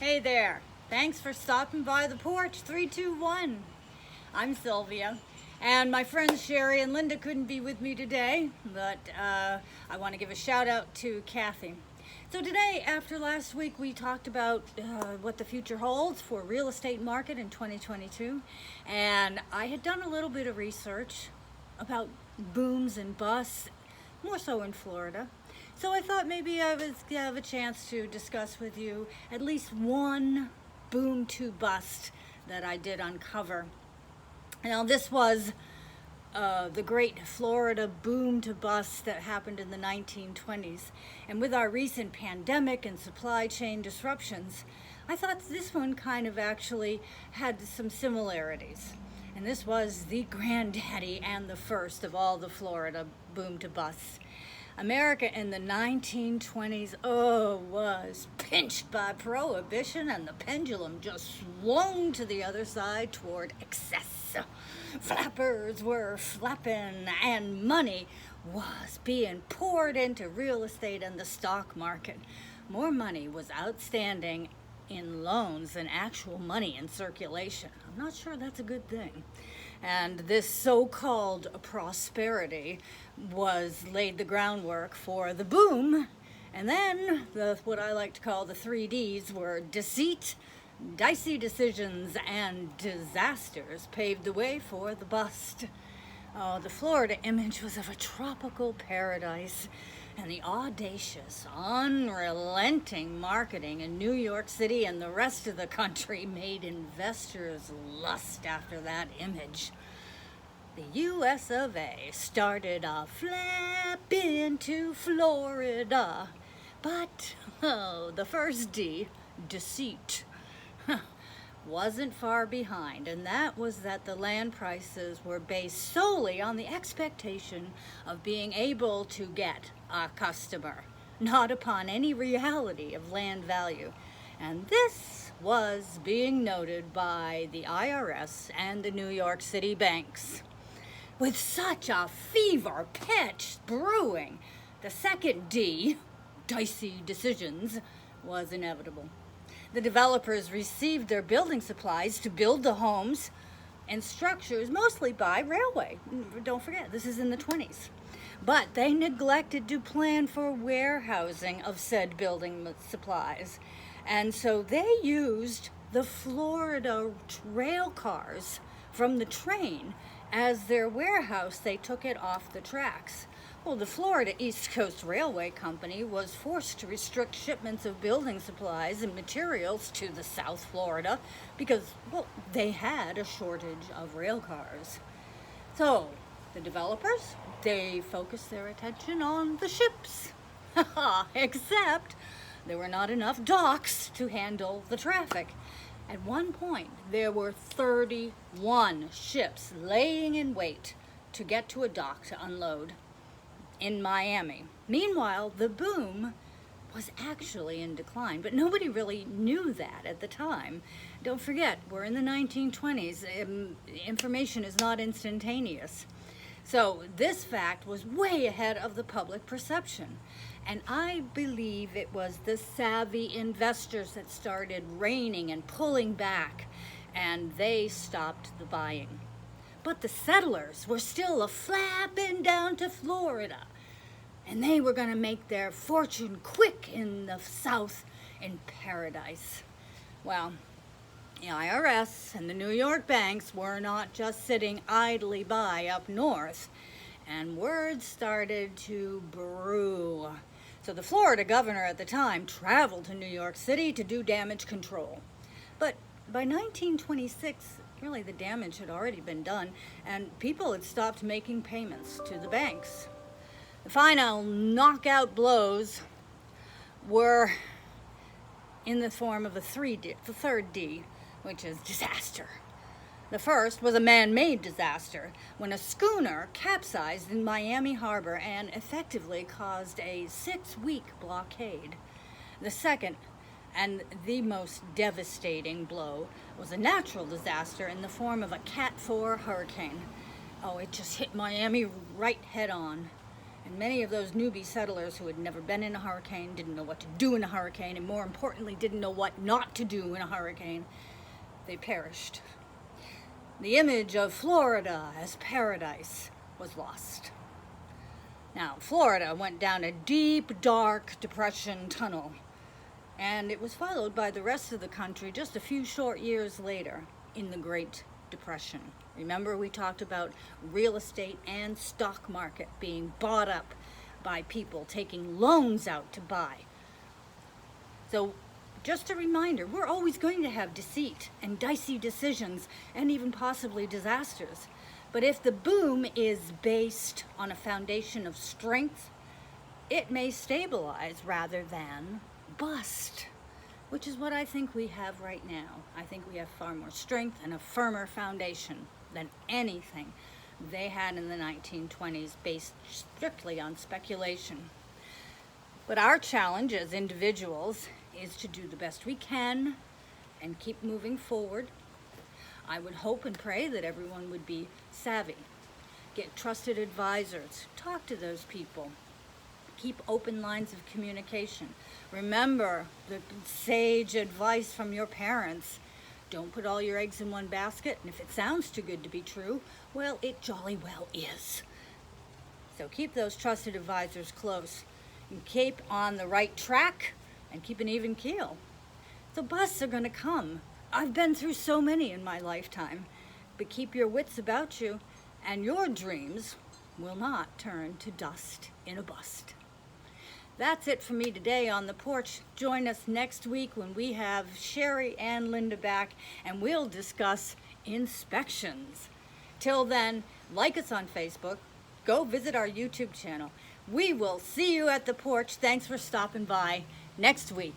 Hey there, thanks for stopping by the porch 321. I'm Sylvia, and my friends Sherry and Linda couldn't be with me today, but I want to give a shout out to Kathy. So today, after last week, we talked about what the future holds for real estate market in 2022, and I had done a little bit of research about booms and busts, more so in Florida. So I thought maybe I would have a chance to discuss with you at least one boom to bust that I did uncover. Now this was the great Florida boom to bust that happened in the 1920s. And with our recent pandemic and supply chain disruptions, I thought this one kind of actually had some similarities. And this was the granddaddy and the first of all the Florida boom to busts. America in the 1920s, was pinched by prohibition, and the pendulum just swung to the other side toward excess. Flappers were flapping, and money was being poured into real estate and the stock market. More money was outstanding in loans than actual money in circulation. I'm not sure that's a good thing. And this so-called prosperity laid the groundwork for the boom. And then what I like to call the 3Ds were deceit, dicey decisions, and disasters paved the way for the bust. Oh, the Florida image was of a tropical paradise, and the audacious, unrelenting marketing in New York City and the rest of the country made investors lust after that image. The US of A started a flap into Florida, but the first D, deceit, wasn't far behind, and that was that the land prices were based solely on the expectation of being able to get a customer, not upon any reality of land value. And this was being noted by the IRS and the New York City banks. With such a fever pitch brewing, the second D, dicey decisions, was inevitable. The developers received their building supplies to build the homes and structures mostly by railway. Don't forget, this is in the 20s. But they neglected to plan for warehousing of said building supplies. And so they used the Florida rail cars from the train as their warehouse. They took it off the tracks. Well, the Florida East Coast Railway Company was forced to restrict shipments of building supplies and materials to the South Florida because, they had a shortage of rail cars. So, the developers, they focused their attention on the ships. Except there were not enough docks to handle the traffic. At one point, there were 31 ships laying in wait to get to a dock to unload in Miami. Meanwhile, the boom was actually in decline, but nobody really knew that at the time. Don't forget, we're in the 1920s. Information is not instantaneous. So this fact was way ahead of the public perception. And I believe it was the savvy investors that started reining and pulling back, and they stopped the buying. But the settlers were still a-flapping down to Florida, and they were going to make their fortune quick in the South in paradise. Well, the IRS and the New York banks were not just sitting idly by up north, and word started to brew. So the Florida governor at the time traveled to New York City to do damage control. But by 1926, really the damage had already been done, and people had stopped making payments to the banks. The final knockout blows were in the form of the third D, which is disaster. The first was a man-made disaster when a schooner capsized in Miami Harbor and effectively caused a 6-week blockade. The second, and the most devastating blow, was a natural disaster in the form of a Cat 4 hurricane. It just hit Miami right head on. And many of those newbie settlers who had never been in a hurricane, didn't know what to do in a hurricane, and more importantly, didn't know what not to do in a hurricane, they perished. The image of Florida as paradise was lost. Now, Florida went down a deep, dark depression tunnel, and it was followed by the rest of the country just a few short years later in the Great Depression. Remember, we talked about real estate and stock market being bought up by people taking loans out to buy. So just a reminder, we're always going to have deceit and dicey decisions and even possibly disasters. But if the boom is based on a foundation of strength, it may stabilize rather than bust, which is what I think we have right now. I think we have far more strength and a firmer foundation than anything they had in the 1920s, based strictly on speculation. But our challenge as individuals is to do the best we can and keep moving forward. I would hope and pray that everyone would be savvy. Get trusted advisors. Talk to those people. Keep open lines of communication. Remember the sage advice from your parents. Don't put all your eggs in one basket, and if it sounds too good to be true, well, it jolly well is. So keep those trusted advisors close, and keep on the right track, and keep an even keel. The busts are going to come. I've been through so many in my lifetime, but keep your wits about you, and your dreams will not turn to dust in a bust. That's it for me today on the porch. Join us next week when we have Sherry and Linda back, and we'll discuss inspections. Till then, like us on Facebook. Go visit our YouTube channel. We will see you at the porch. Thanks for stopping by next week.